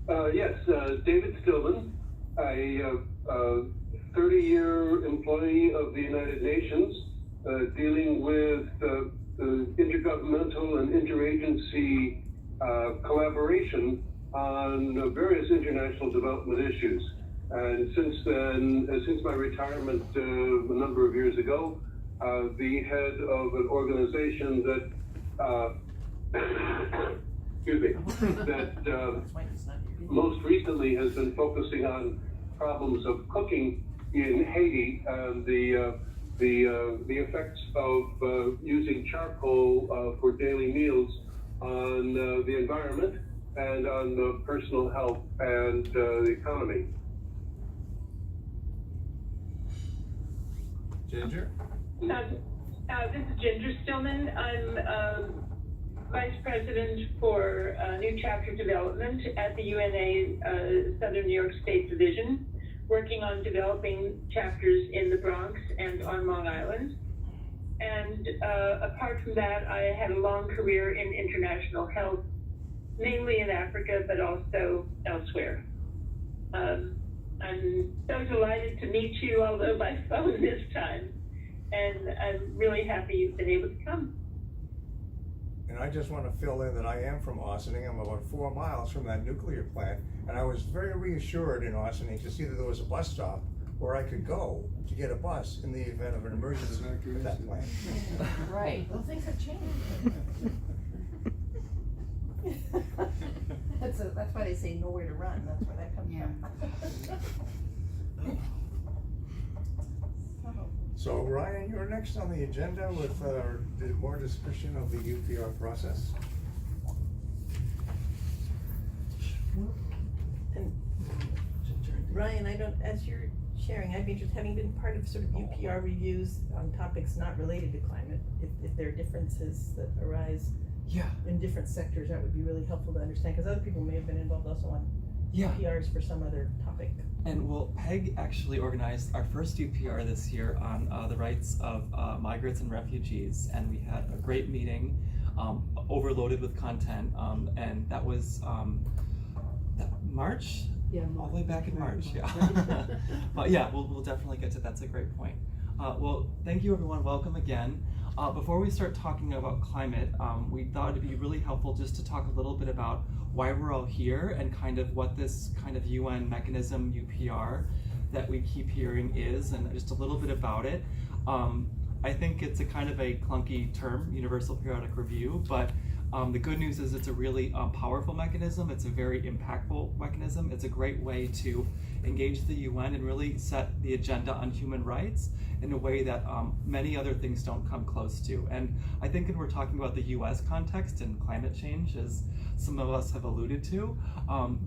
Yes, David Stillman, a 30-year employee of the United Nations, dealing with intergovernmental and interagency collaboration on various international development issues. And since then, since my retirement a number of years ago, the head of an organization that excuse me, that most recently has been focusing on problems of cooking in Haiti and the effects of using charcoal for daily meals on the environment and on personal health and the economy. Ginger? This is Ginger Stillman. I'm Vice President for New Chapter Development at the UNA Southern New York State Division, working on developing chapters in the Bronx and on Long Island. And apart from that, I had a long career in international health, mainly in Africa, but also elsewhere. I'm so delighted to meet you, although by phone this time, and I'm really happy you've been able to come. And I just want to fill in that I am from Ossining. I'm about 4 miles from that nuclear plant, and I was very reassured in Ossining to see that there was a bus stop where I could go to get a bus in the event of an emergency at that plant. Right. Well, things have changed. That's why they say nowhere to run. That's where that comes from. So Ryan, you're next on the agenda with more discussion of the UPR process. And Ryan, as you're sharing, I'd be interested, having been part of sort of UPR reviews on topics not related to climate, if there are differences that arise in different sectors, that would be really helpful to understand, because other people may have been involved also on UPRs for some other topic. And well, PEG actually organized our first UPR this year on the rights of migrants and refugees, and we had a great meeting, overloaded with content, and that was March? Yeah, all the way back in March, yeah. But yeah, we'll definitely get to that's a great point. Well, thank you everyone, welcome again. Before we start talking about climate, we thought it'd be really helpful just to talk a little bit about why we're all here and kind of what this kind of UN mechanism, UPR, that we keep hearing is, and just a little bit about it. I think it's a kind of a clunky term, Universal Periodic Review, but the good news is it's a really powerful mechanism. It's a very impactful mechanism. It's a great way to engage the UN and really set the agenda on human rights in a way that many other things don't come close to. And I think when we're talking about the US context and climate change, as some of us have alluded to,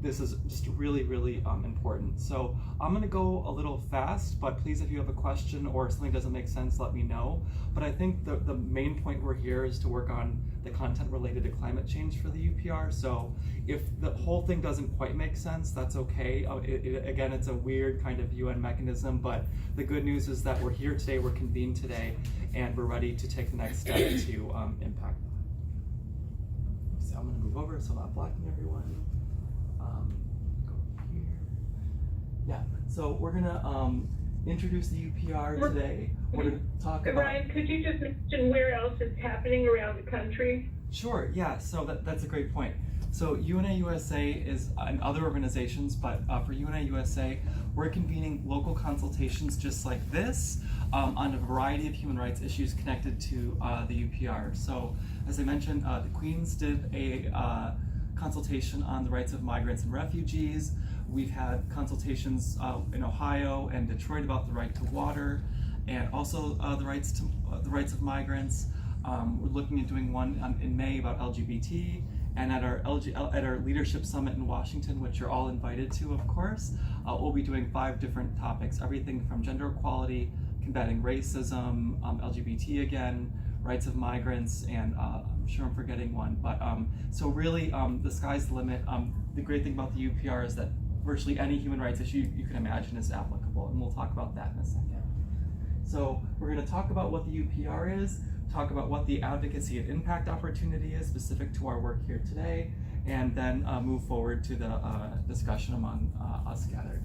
this is just really, really important. So I'm gonna go a little fast, but please, if you have a question or something doesn't make sense, let me know. But I think the main point we're here is to work on the content related to climate change for the UPR. So if the whole thing doesn't quite make sense, that's okay. Again, it's a weird kind of UN mechanism, but the good news is that we're here today, we're convened today, and we're ready to take the next step to impact that. So I'm gonna move over so I'm not blocking everyone. Go here. Yeah, so we're gonna introduce the UPR today. We're going to talk about... Ryan, could you just mention where else it's happening around the country? Sure, yeah, so that's a great point. So UNA-USA is, and other organizations, but for UNA-USA, we're convening local consultations just like this on a variety of human rights issues connected to the UPR. So as I mentioned, the Queens did a consultation on the rights of migrants and refugees. We've had consultations in Ohio and Detroit about the right to water, and also the rights of migrants. We're looking at doing one in May about LGBT, and at our leadership summit in Washington, which you're all invited to, of course, we'll be doing 5 different topics, everything from gender equality, combating racism, LGBT again, rights of migrants, and I'm sure I'm forgetting one. But so really, the sky's the limit. The great thing about the UPR is that virtually any human rights issue you can imagine is applicable, and we'll talk about that in a second. So we're going to talk about what the UPR is, talk about what the advocacy and impact opportunity is specific to our work here today, and then move forward to the discussion among us gathered.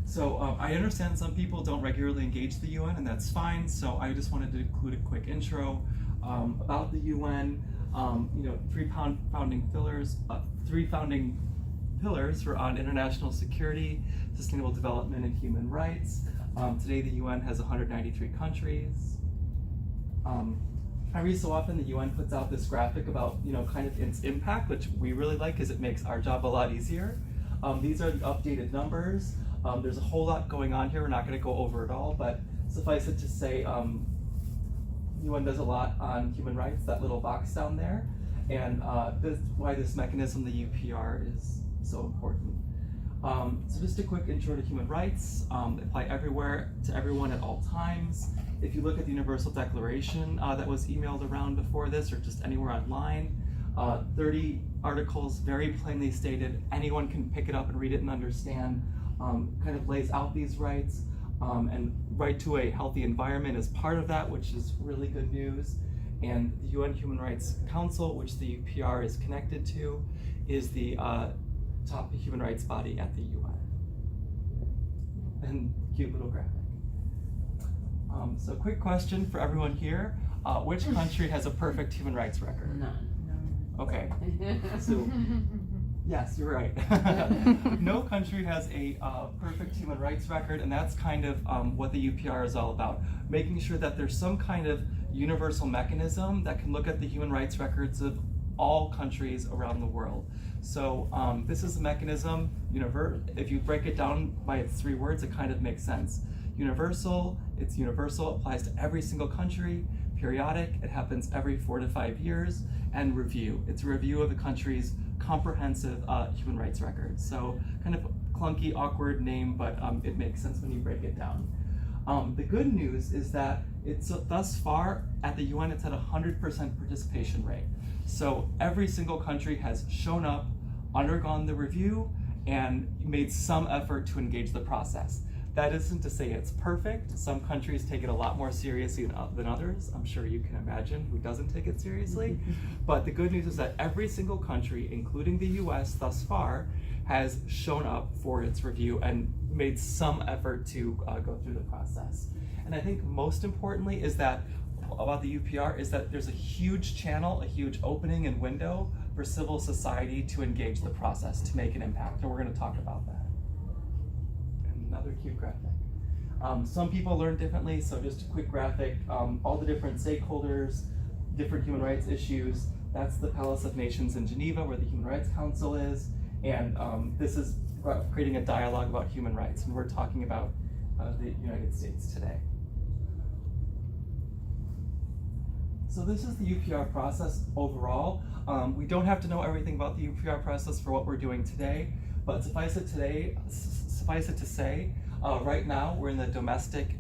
So I understand some people don't regularly engage the UN, and that's fine. So I just wanted to include a quick intro about the UN. Three founding pillars were on international security, sustainable development, and human rights. Today the UN has 193 countries. Every so often the UN puts out this graphic about kind of its impact, which we really like because it makes our job a lot easier. These are the updated numbers. There's a whole lot going on here. We're not going to go over it all, but suffice it to say, UN does a lot on human rights, that little box down there, and this why this mechanism, the UPR, is so important. So just a quick intro to human rights. They apply everywhere to everyone at all times. If you look at the Universal Declaration that was emailed around before this, or just anywhere online, 30 articles very plainly stated, anyone can pick it up and read it and understand, kind of lays out these rights, and right to a healthy environment is part of that, which is really good news. And the UN Human Rights Council, which the UPR is connected to, is the top human rights body at the UN. And cute little graphic. So quick question for everyone here. Which country has a perfect human rights record? None. Okay, so yes, you're right. No country has a perfect human rights record, and that's kind of what the UPR is all about. Making sure that there's some kind of universal mechanism that can look at the human rights records of all countries around the world. So this is a mechanism, if you break it down by its 3 words, it kind of makes sense. Universal, it's universal, applies to every single country. Periodic, it happens every 4 to 5 years. And review, it's a review of the country's comprehensive human rights records. So kind of clunky, awkward name, but it makes sense when you break it down. The good news is that it's thus far at the UN, it's at 100% participation rate. So every single country has shown up, undergone the review, and made some effort to engage the process. That isn't to say it's perfect. Some countries take it a lot more seriously than others. I'm sure you can imagine who doesn't take it seriously. But the good news is that every single country, including the US thus far, has shown up for its review and made some effort to go through the process. And I think most importantly is that, about the UPR, is that there's a huge channel, a huge opening and window for civil society to engage the process, to make an impact. And we're gonna talk about that. Another cute graphic. Some people learn differently, so just a quick graphic. All the different stakeholders, different human rights issues. That's the Palace of Nations in Geneva, where the Human Rights Council is, and this is creating a dialogue about human rights, and we're talking about the United States today. So this is the UPR process overall. We don't have to know everything about the UPR process for what we're doing today, but suffice it to say, right now we're in the domestic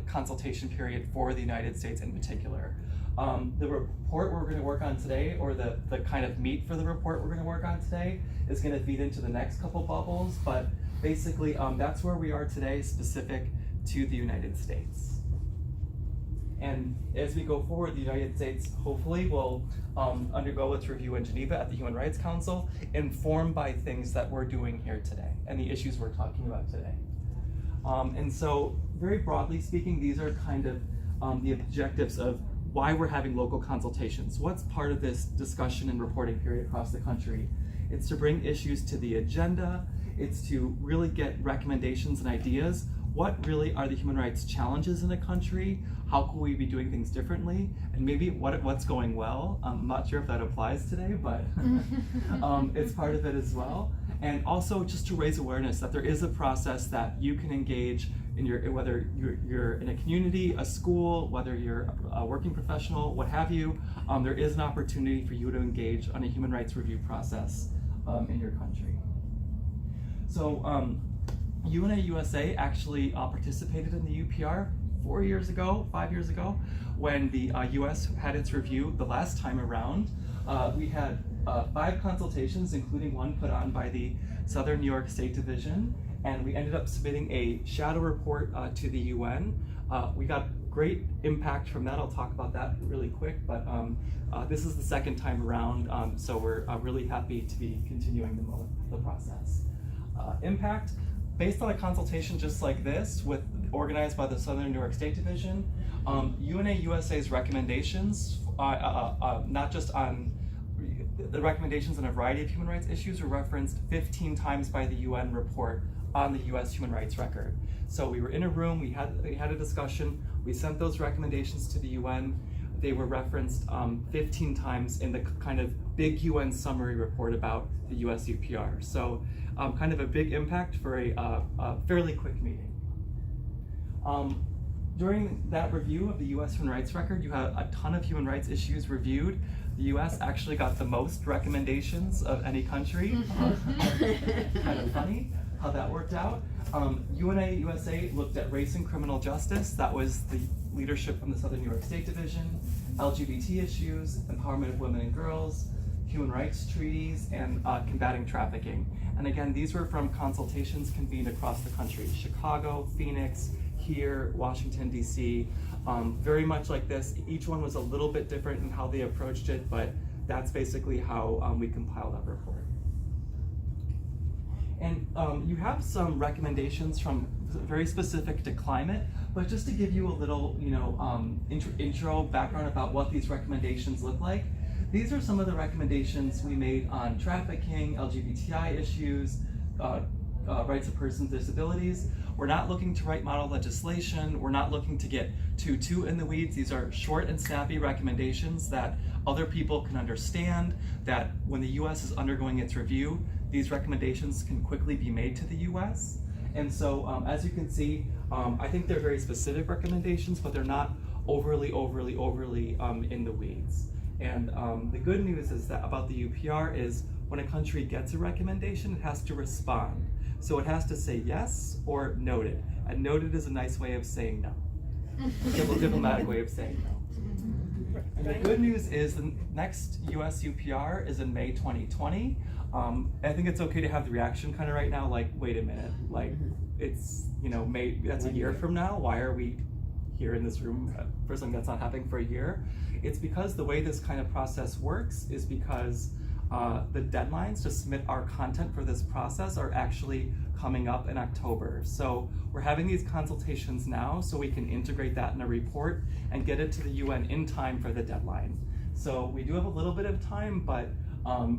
consultation period for the United States in particular. The report we're going to work on today, or the kind of meat for the report we're going to work on today, is going to feed into the next couple bubbles, but basically that's where we are today, specific to the United States. And as we go forward, the United States hopefully will undergo its review in Geneva at the Human Rights Council, informed by things that we're doing here today and the issues we're talking about today. And so, very broadly speaking, these are kind of the objectives of why we're having local consultations. What's part of this discussion and reporting period across the country? It's to bring issues to the agenda. It's to really get recommendations and ideas. What really are the human rights challenges in a country? How can we be doing things differently? And maybe what's going well? I'm not sure if that applies today, but it's part of it as well. And also just to raise awareness that there is a process that you can engage in, whether you're in a community, a school, whether you're a working professional, what have you, there is an opportunity for you to engage on a human rights review process in your country. So UNA-USA actually participated in the UPR 5 years ago, when the US had its review the last time around. We had 5 consultations, including one put on by the Southern NYS Division, and we ended up submitting a shadow report to the UN. We got great impact from that. I'll talk about that really quick, but this is the second time around, so we're really happy to be continuing the process. Impact, based on a consultation just like this, organized by the Southern New York State Division, UNA-USA's recommendations, not just on the recommendations on a variety of human rights issues, were referenced 15 times by the UN report on the US human rights record. So we were in a room, we had a discussion, we sent those recommendations to the UN. They were referenced 15 times in the kind of big UN summary report about the US UPR. So kind of a big impact for a fairly quick meeting. During that review of the US human rights record, you had a ton of human rights issues reviewed. The US actually got the most recommendations of any country. Kind of funny how that worked out. UNA-USA looked at race and criminal justice. That was the leadership from the Southern New York State Division, LGBT issues, empowerment of women and girls, human rights treaties, and combating trafficking. And again, these were from consultations convened across the country: Chicago, Phoenix, here, Washington, DC. Very much like this. Each one was a little bit different in how they approached it, but that's basically how we compiled that report. And you have some recommendations from very specific to climate, but just to give you a little, intro background about what these recommendations look like. These are some of the recommendations we made on trafficking, LGBTI issues, rights of persons with disabilities. We're not looking to write model legislation. We're not looking to get too in the weeds. These are short and snappy recommendations that other people can understand, that when the US is undergoing its review, these recommendations can quickly be made to the US. And so as you can see, I think they're very specific recommendations, but they're not overly in the weeds. And the good news is that about the UPR is when a country gets a recommendation, it has to respond. So it has to say yes or noted. And noted is a nice way of saying no. A diplomatic way of saying no. And the good news is the next US UPR is in May 2020. I think it's okay to have the reaction kind of right now, like, wait a minute, like it's, May, that's a year from now. Why are we here in this room for something that's not happening for a year? It's because the way this kind of process works is because the deadlines to submit our content for this process are actually coming up in October. So we're having these consultations now so we can integrate that in a report and get it to the UN in time for the deadline. So we do have a little bit of time, but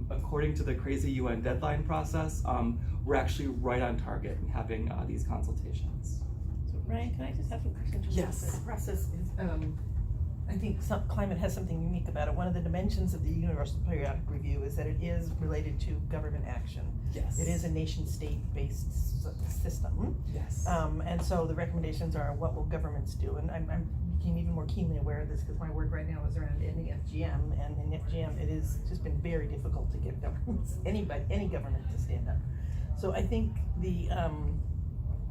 according to the crazy UN deadline process, we're actually right on target in having these consultations. So Ryan, can I just have a question? Yes. The process is, I think climate has something unique about it. One of the dimensions of the Universal Periodic Review is that it is related to government action. Yes. It is a nation-state-based system. Yes. And so the recommendations are what will governments do, and I'm became even more keenly aware of this because my work right now is around ending FGM, and in FGM it has just been very difficult to get governments, any government to stand up. So I think the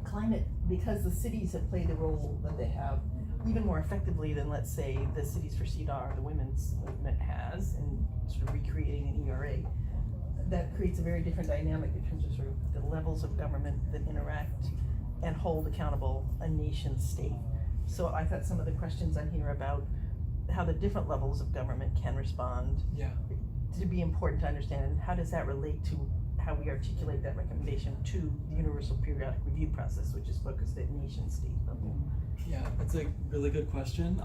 climate, because the cities have played the role that they have, even more effectively than, let's say, the Cities for CEDAW, the women's movement has, in sort of recreating an ERA, that creates a very different dynamic in terms of sort of the levels of government that interact and hold accountable a nation state. So I thought some of the questions on here about how the different levels of government can respond to be important to understand, and how does that relate to how we articulate that recommendation to the Universal Periodic Review process, which is focused at nation state level. Yeah, that's a really good question.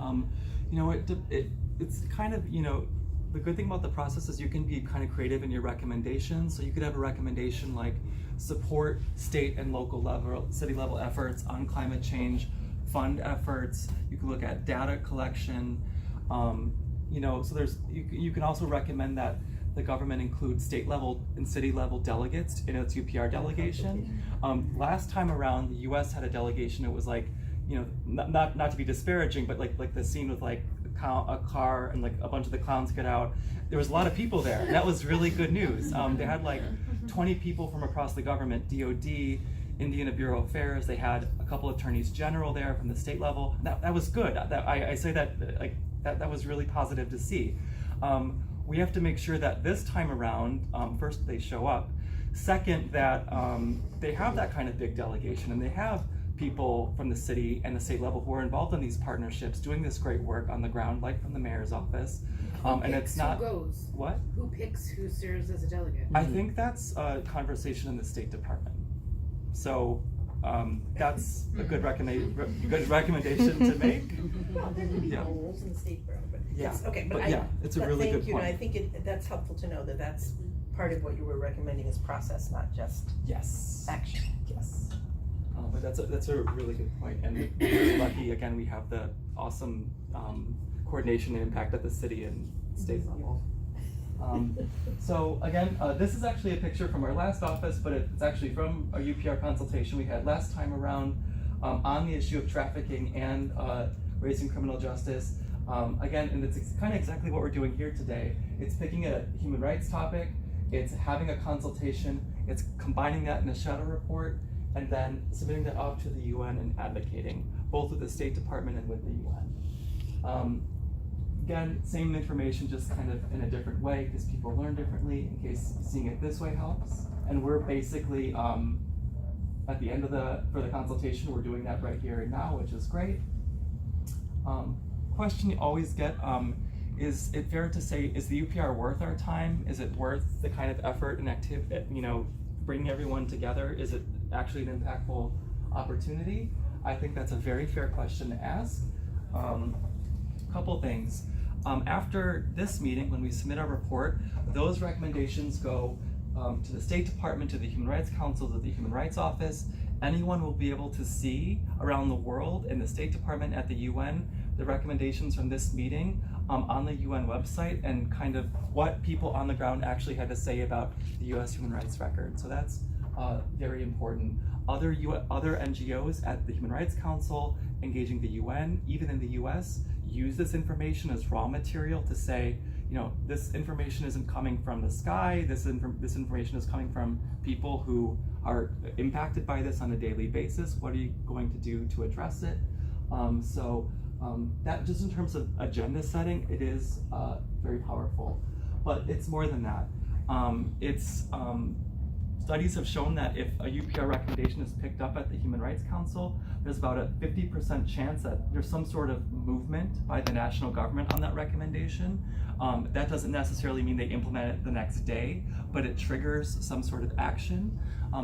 It's kind of, the good thing about the process is you can be kind of creative in your recommendations. So you could have a recommendation like support state and local level, city level efforts on climate change, fund efforts. You can look at data collection. So you can also recommend that the government includes state level and city level delegates in its UPR delegation. Last time around, the US had a delegation. It was like, not to be disparaging, but like the scene with like a car and like a bunch of the clowns get out. There was a lot of people there. And that was really good news. They had like 20 people from across the government, DOD, Indiana Bureau of Affairs. They had a couple of attorneys general there from the state level. That was good. I say that like that was really positive to see. We have to make sure that this time around, first they show up. Second, that they have that kind of big delegation, and they have people from the city and the state level who are involved in these partnerships, doing this great work on the ground, like from the mayor's office. And it's not who goes? What? Who picks who serves as a delegate? I think that's a conversation in the State Department. So that's a good recommendation to make. Well, there could be Yeah. holes in the state government, but Yeah, it's, okay, but yeah, it's a really good thank you, and I point. think that's helpful to know that that's part of what you were recommending is process, not just Yes. action. Yes. But that's a really good point, and we're really lucky. Again, we have the awesome coordination and impact at the city and state level. So again, this is actually a picture from our last office, but it's actually from a UPR consultation we had last time around on the issue of trafficking and raising criminal justice. Again, and it's kind of exactly what we're doing here today. It's picking a human rights topic, it's having a consultation, it's combining that in a shadow report, and then submitting that off to the UN and advocating, both with the State Department and with the UN. Again, same information, just kind of in a different way, because people learn differently, in case seeing it this way helps. And we're basically, at the end of for the consultation, we're doing that right here and now, which is great. Question you always get, is it fair to say, is the UPR worth our time? Is it worth the kind of effort and activity, bringing everyone together? Is it actually an impactful opportunity? I think that's a very fair question to ask. Couple things. After this meeting, when we submit our report, those recommendations go to the State Department, to the Human Rights Council, to the Human Rights Office. Anyone will be able to see around the world, in the State Department, at the UN, the recommendations from this meeting on the UN website, and kind of what people on the ground actually had to say about the US human rights record. So that's very important. Other NGOs at the Human Rights Council, engaging the UN, even in the US, use this information as raw material to say, this information isn't coming from the sky, this information is coming from people who are impacted by this on a daily basis. What are you going to do to address it? That, just in terms of agenda setting, it is very powerful. But it's more than that. Studies have shown that if a UPR recommendation is picked up at the Human Rights Council, there's about a 50% chance that there's some sort of movement by the national government on that recommendation. That doesn't necessarily mean they implement it the next day, but it triggers some sort of action.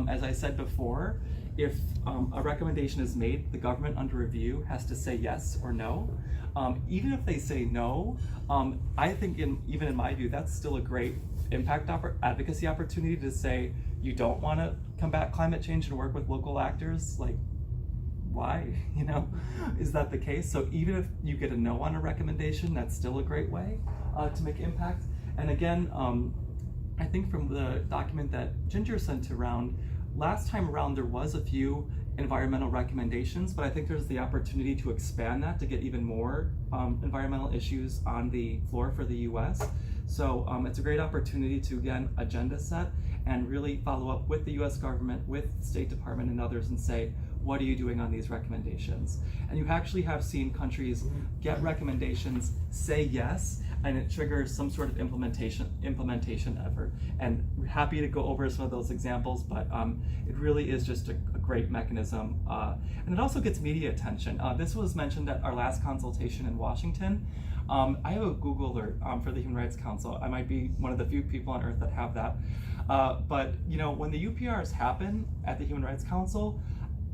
As I said before, if a recommendation is made, the government under review has to say yes or no. Even if they say no, I think even in my view, that's still a great impact advocacy opportunity to say, you don't want to combat climate change and work with local actors, like, why? Is that the case? So even if you get a no on a recommendation, that's still a great way to make impact. And again, I think from the document that Ginger sent around, last time around there was a few environmental recommendations, but I think there's the opportunity to expand that to get even more environmental issues on the floor for the US. So it's a great opportunity to, again, agenda set and really follow up with the US government, with the State Department and others, and say, what are you doing on these recommendations? And you actually have seen countries get recommendations, say yes, and it triggers some sort of implementation effort. And we're happy to go over some of those examples, but it really is just a great mechanism. And it also gets media attention. This was mentioned at our last consultation in Washington. I have a Google alert for the Human Rights Council. I might be one of the few people on earth that have that. But when the UPRs happen at the Human Rights Council,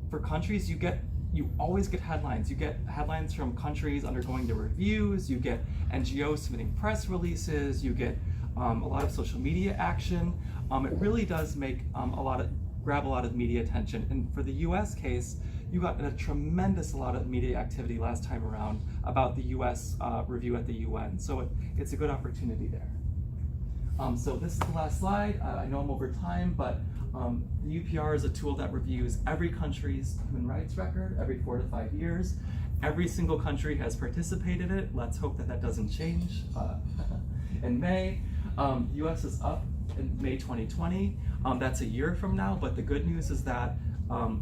for countries, you always get headlines. You get headlines from countries undergoing the reviews, you get NGOs submitting press releases, you get a lot of social media action. It really does make grab a lot of media attention. And for the US case, you got a tremendous lot of media activity last time around about the US review at the UN. So it's a good opportunity there. So this is the last slide. I know I'm over time, but the UPR is a tool that reviews every country's human rights record every 4 to 5 years. Every single country has participated in it. Let's hope that doesn't change in May. US is up in May 2020. That's a year from now, but the good news is that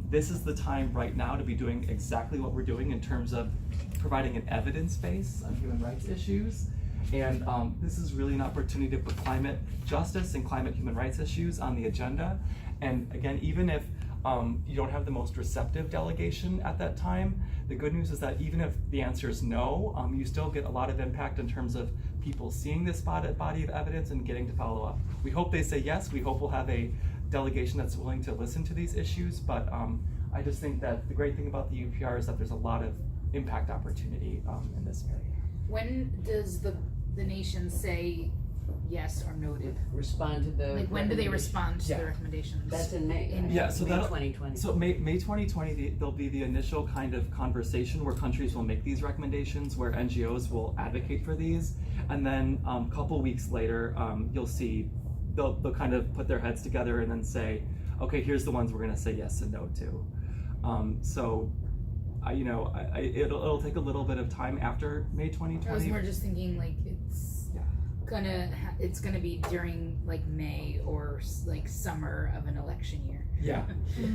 this is the time right now to be doing exactly what we're doing in terms of providing an evidence base on human rights issues. And this is really an opportunity to put climate justice and climate human rights issues on the agenda. And again, even if You don't have the most receptive delegation at that time. The good news is that even if the answer is no, you still get a lot of impact in terms of people seeing this body of evidence and getting to follow up. We hope they say yes. We hope we'll have a delegation that's willing to listen to these issues, but I just think that the great thing about the UPR is that there's a lot of impact opportunity in this area. When does the nation say yes or noted? Respond to the. Like, when do they recommendation. respond to Yeah. the recommendations? That's in May. right? Yeah, so May that'll- 2020. So May 2020, there'll be the initial kind of conversation where countries will make these recommendations, where NGOs will advocate for these, and then a couple weeks later, you'll see they'll kind of put their heads together and then say, okay, here's the ones we're going to say yes and no to. It'll take a little bit of time after May 2020. I was more just thinking like it's gonna be during like May or like summer of an election year. Yeah,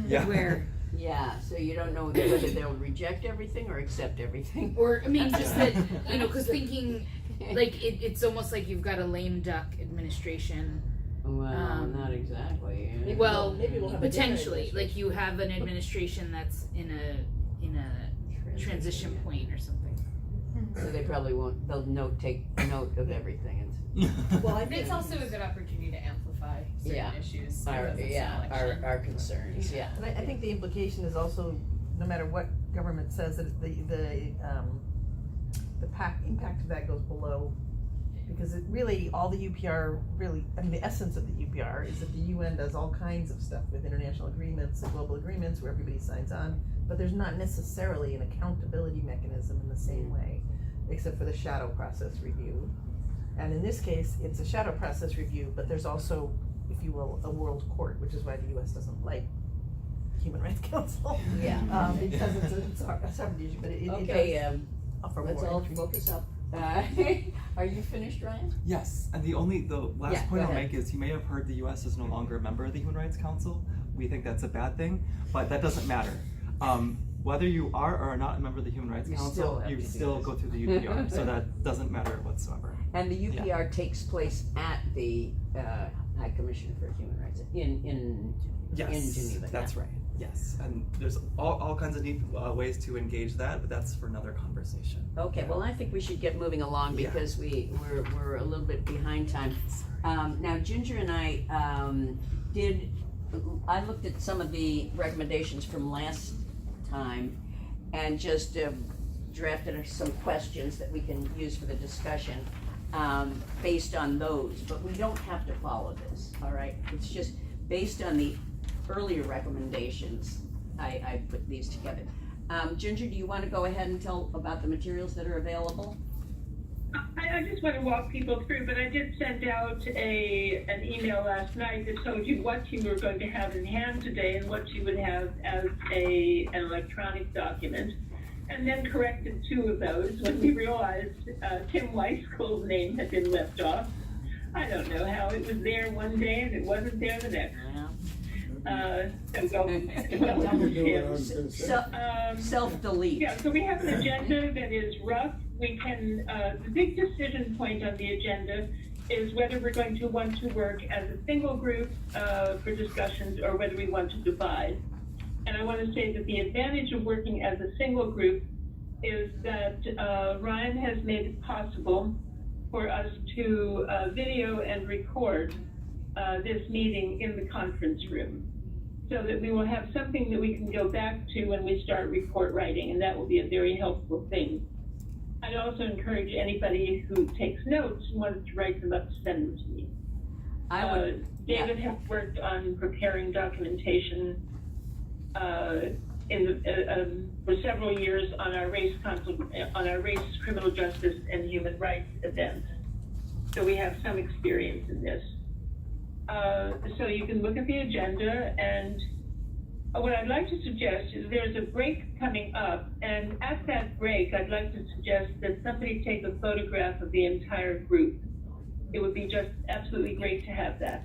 yeah. Where, Yeah, so you don't know whether they'll reject everything or accept everything. or I mean, just that because thinking like it's almost like you've got a lame duck administration. Well, not exactly. Well, maybe we'll have a potentially, different like you have an administration that's in a transition point or something. So they probably won't. They'll take note of everything. Well, I But think it's also a good opportunity to amplify certain Yeah. issues. Our because it's an election. our concerns. Yeah. And I think the implication is also, no matter what government says, that the impact of that goes below, because it really, all the UPR really, I mean, the essence of the UPR is that the UN does all kinds of stuff with international agreements and global agreements where everybody signs on, but there's not necessarily an accountability mechanism in the same way, except for the shadow process review. And in this case, it's a shadow process review, but there's also, if you will, a world court, which is why the US doesn't like Human Rights Council. Yeah. Because it's a separate issue, but it Okay. does offer Let's more all entry. focus up. Are you finished, Ryan? Yes, and the last Yeah, point go I'll ahead. make is you may have heard the U.S. is no longer a member of the Human Rights Council. We think that's a bad thing, but that doesn't matter. Whether you are or are not a member of the Human Rights You still Council, have you to do still this. go through the UPR, so that doesn't matter whatsoever. And the UPR takes place at the High Commission for Human Rights in Yes, Geneva. that's yeah. right. Yes, and there's all kinds of neat ways to engage that, but that's for another conversation. Okay, well, I think we should get moving along Yeah. because we're a little bit behind time. Now, Ginger and I I looked at some of the recommendations from last time and just drafted some questions that we can use for the discussion based on those, but we don't have to follow this, all right? It's just based on the earlier recommendations, I put these together. Ginger, do you want to go ahead and tell about the materials that are available? I just want to walk people through, but I did send out an email last night that told you what you were going to have in hand today and what you would have as an electronic document, and then corrected two of those when we realized Tim Weisskoll's name had been left off. I don't know how it was there one day and it wasn't there the next. Self-delete. Yeah, so we have an agenda that is rough. We can, the big decision point on the agenda is whether we're going to want to work as a single group for discussions or whether we want to divide. And I want to say that the advantage of working as a single group is that Ryan has made it possible for us to video and record this meeting in the conference room, so that we will have something that we can go back to when we start report writing, and that will be a very helpful thing. I'd also encourage anybody who takes notes and wants to write them up to send them to me. David has worked on preparing documentation for several years on our race criminal justice and human rights events. So we have some experience in this. So you can look at the agenda, and what I'd like to suggest is there's a break coming up, and at that break, I'd like to suggest that somebody take a photograph of the entire group. It would be just absolutely great to have that.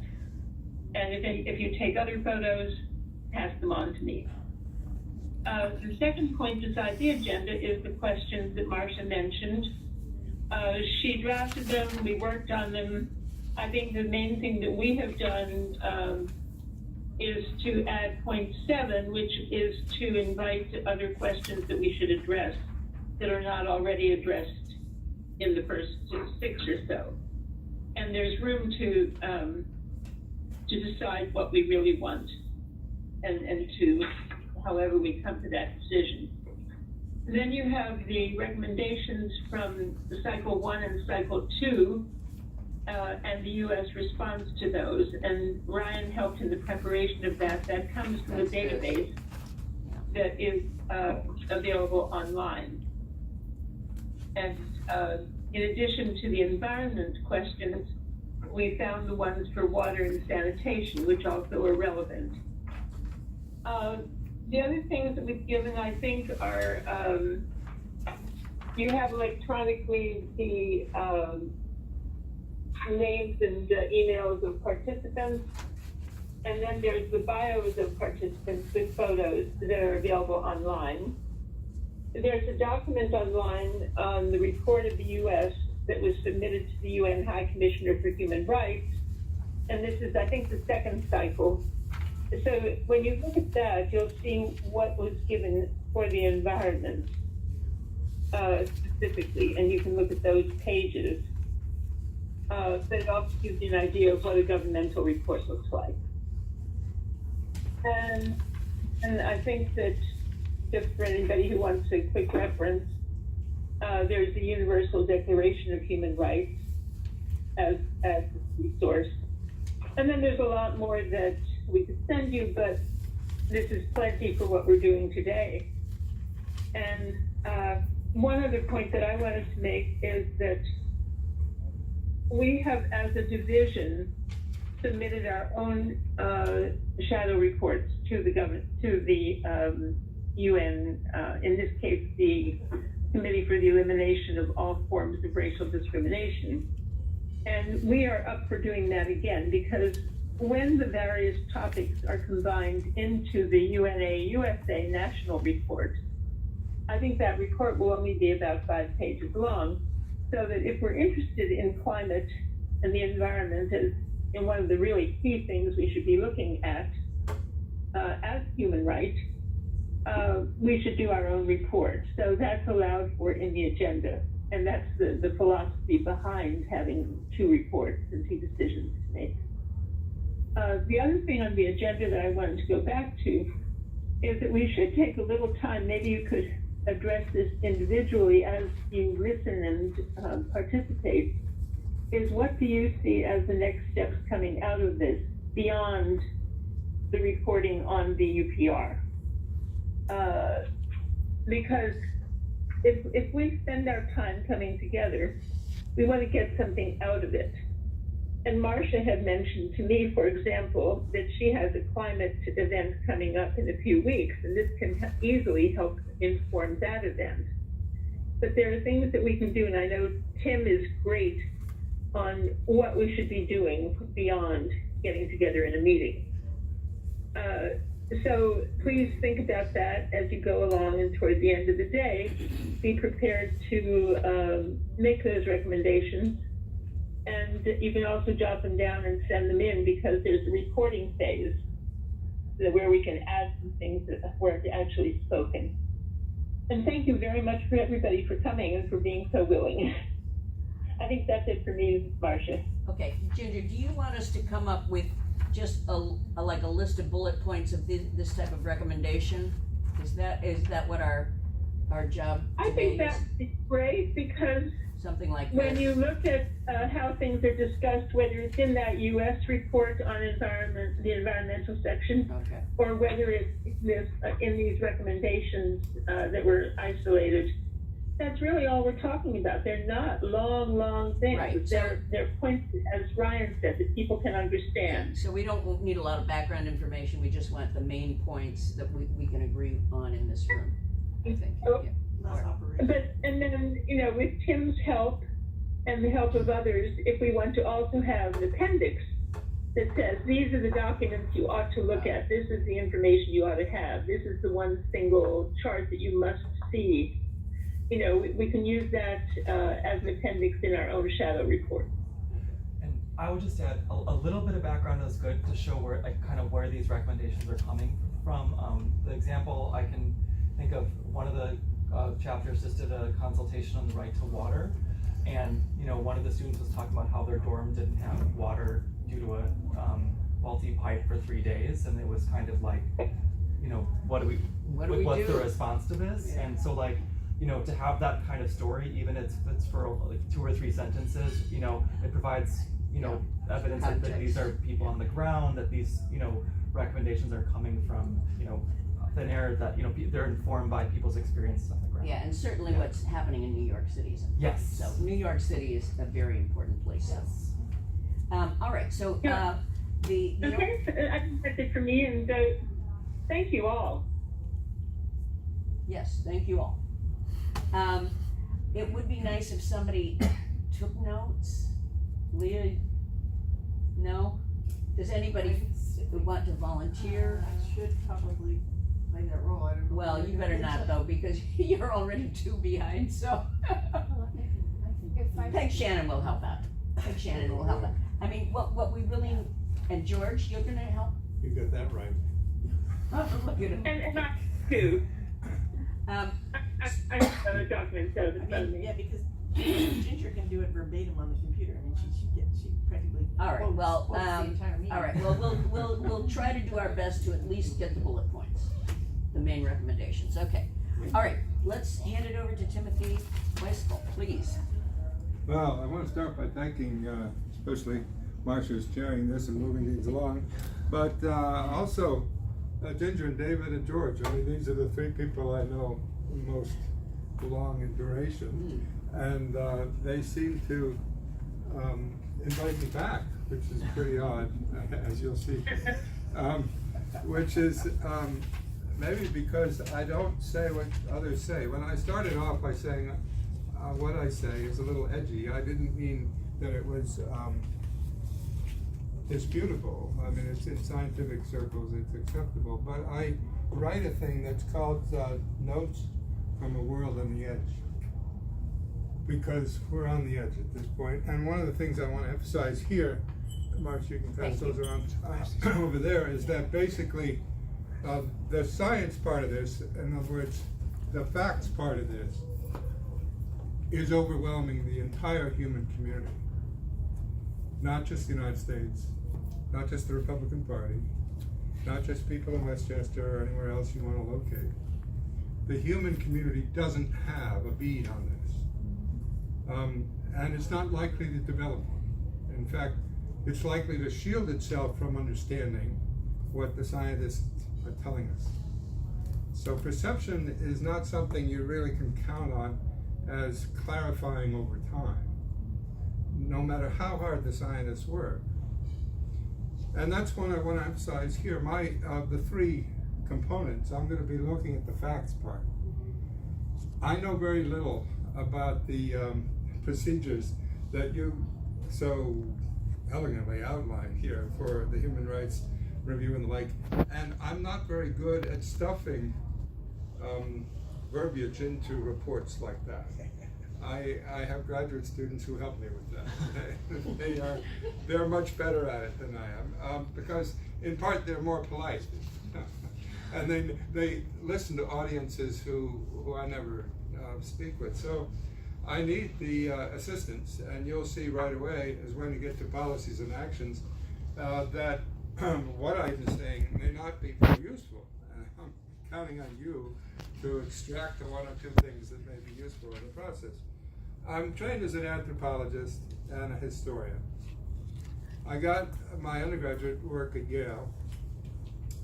And if you take other photos, pass them on to me. The second point beside the agenda is the questions that Marcia mentioned. She drafted them, we worked on them. I think the main thing that we have done is to add point 7, which is to invite other questions that we should address that are not already addressed in the first 6 or so. And there's room to decide what we really want and to however we come to that decision. Then you have the recommendations from the cycle 1 and cycle 2, and the U.S. response to those. And Ryan helped in the preparation of that. That comes from a database that is available online. And in addition to the environment questions, we found the ones for water and sanitation, which also are relevant. The other things that we've given, I think, are you have electronically the names and emails of participants, and then there's the bios of participants with photos that are available online. There's a document online on the report of the U.S. that was submitted to the UN High Commissioner for Human Rights, and this is, I think, the 2nd cycle. So when you look at that, you'll see what was given for the environment specifically, and you can look at those pages. But it also gives you an idea of what a governmental report looks like. And I think that just for anybody who wants a quick reference, there's the Universal Declaration of Human Rights as a resource. And then there's a lot more that we could send you, but this is plenty for what we're doing today. And one other point that I wanted to make is that we have, as a division, submitted our own shadow reports to the government, to the UN, in this case, the Committee for the Elimination of All Forms of Racial Discrimination. And we are up for doing that again, because when the various topics are combined into the UNA-USA national report, I think that report will only be about 5 pages long, so that if we're interested in climate and the environment as in one of the really key things we should be looking at as human rights, we should do our own report. So that's allowed for in the agenda. And that's the philosophy behind having 2 reports and 2 decisions to make. The other thing on the agenda that I wanted to go back to is that we should take a little time, maybe you could address this individually as you listen and participate, is what do you see as the next steps coming out of this beyond the reporting on the UPR? Because if we spend our time coming together, we want to get something out of it. And Marcia had mentioned to me, for example, that she has a climate event coming up in a few weeks, and this can easily help inform that event. But there are things that we can do, and I know Tim is great on what we should be doing beyond getting together in a meeting. So please think about that as you go along, and toward the end of the day, be prepared to make those recommendations. And you can also jot them down and send them in, because there's a reporting phase where we can add some things that weren't actually spoken. And thank you very much for everybody for coming and for being so willing. I think that's it for me, Marcia. Okay, Ginger, do you want us to come up with just like a list of bullet points of this type of recommendation? Is that what our job today is? I think that's great, because something like when this. you look at how things are discussed, whether it's in that U.S. report on environment, the environmental section, Okay. or whether it's in these recommendations that were isolated, that's really all we're talking about. They're not long things. Right. They're points, as Ryan said, that people can understand. So we don't need a lot of background information. We just want the main points that we can agree on in this room, I think. Oh. Yeah. But, and then, with Tim's help and the help of others, if we want to also have an appendix that says, these are the documents you ought to look at, this is the information you ought to have, this is the one single chart that you must see, we can use that as an appendix in our own shadow report. And I would just add a little bit of background is good to show where, like, kind of where these recommendations are coming from. The example I can think of, one of the chapters just did a consultation on the right to water, and one of the students was talking about how their dorm didn't have water due to a faulty pipe for 3 days, and it was kind of like, what's the response to this? Yeah. And so, like, to have that kind of story, even if it's for like 2 or 3 sentences, it provides, evidence that these are people on the ground, that these, recommendations are coming from, thin air, that, they're informed by people's experiences on the ground. Yeah, and certainly what's happening in New York City is important. Yes. So New York City is a very important place. Yes. All right, so Okay, I think that's it for me, and thank you all. yes, thank you all. It would be nice if somebody took notes. Leah, no? Does anybody want to volunteer? I should probably play that role, I don't know. Well, you better not though, because you're already 2 behind, so. Peg Shannon will help out. Peg Shannon will help out. I mean, what we really, and George, you're gonna help? You got that right. Look at him. And I too. I have the document, so the I mean, yeah, because Ginger can do it verbatim on the computer. I mean, she practically All right, quotes, well, quotes the entire meeting. all right, well, we'll try to do our best to at least get the bullet points, the main recommendations, okay. All right, let's hand it over to Timothy Weiskel, please. Well, I want to start by thanking, especially Marcia's chairing this and moving things along, but also Ginger and David and George. I mean, these are the 3 people I know most long in duration, and they seem to invite me back, which is pretty odd, as you'll see, which is maybe because I don't say what others say. When I started off by saying what I say is a little edgy, I didn't mean that it was disputable. I mean, it's in scientific circles, it's acceptable, but I write a thing that's called Notes from a World on the Edge, because we're on the edge at this point. And one of the things I want to emphasize here, Marcia, you can pass those around over there, is that basically the science part of this, in other words, the facts part of this, is overwhelming the entire human community. Not just the United States, not just the Republican Party, not just people in Westchester or anywhere else you want to locate. The human community doesn't have a bead on this. And it's not likely to develop one. In fact, it's likely to shield itself from understanding what the scientists are telling us. So perception is not something you really can count on as clarifying over time, no matter how hard the scientists work. And that's what I want to emphasize here. The 3 components, I'm going to be looking at the facts part. I know very little about the procedures that you so elegantly outlined here for the human rights review and the like, and I'm not very good at stuffing verbiage into reports like that. I have graduate students who help me with that. They're much better at it than I am, because in part they're more polite, and they listen to audiences who I never speak with. So I need the assistance, and you'll see right away, as when you get to policies and actions, that what I'm saying may not be very useful. I'm counting on you to extract the 1 or 2 things that may be useful in the process. I'm trained as an anthropologist and a historian. I got my undergraduate work at Yale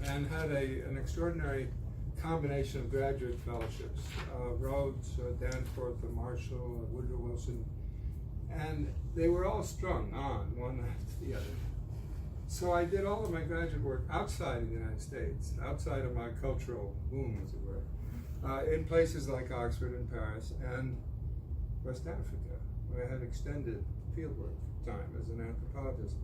and had an extraordinary combination of graduate fellowships, Rhodes, Danforth, Marshall, Woodrow Wilson, and they were all strung on one after the other. So I did all of my graduate work outside of the United States, outside of my cultural womb, as it were, in places like Oxford and Paris and West Africa, where I had extended fieldwork time as an anthropologist.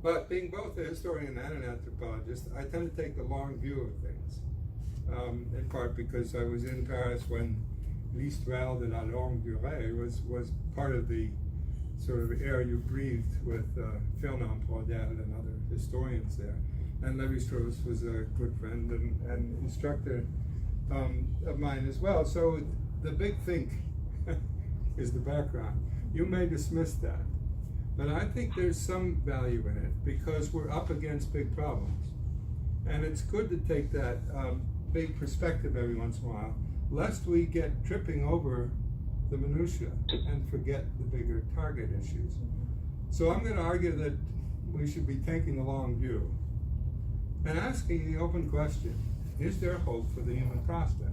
But being both a historian and an anthropologist, I tend to take the long view of things, in part because I was in Paris when l'histoire de la longue durée was part of the sort of air you breathed with Fernand Paudet and other historians there. And Lévi-Strauss was a good friend and instructor of mine as well. So the big think is the background. You may dismiss that, but I think there's some value in it because we're up against big problems. And it's good to take that big perspective every once in a while, lest we get tripping over the minutiae and forget the bigger target issues. So I'm going to argue that we should be taking a long view and asking the open question, is there hope for the human prospect?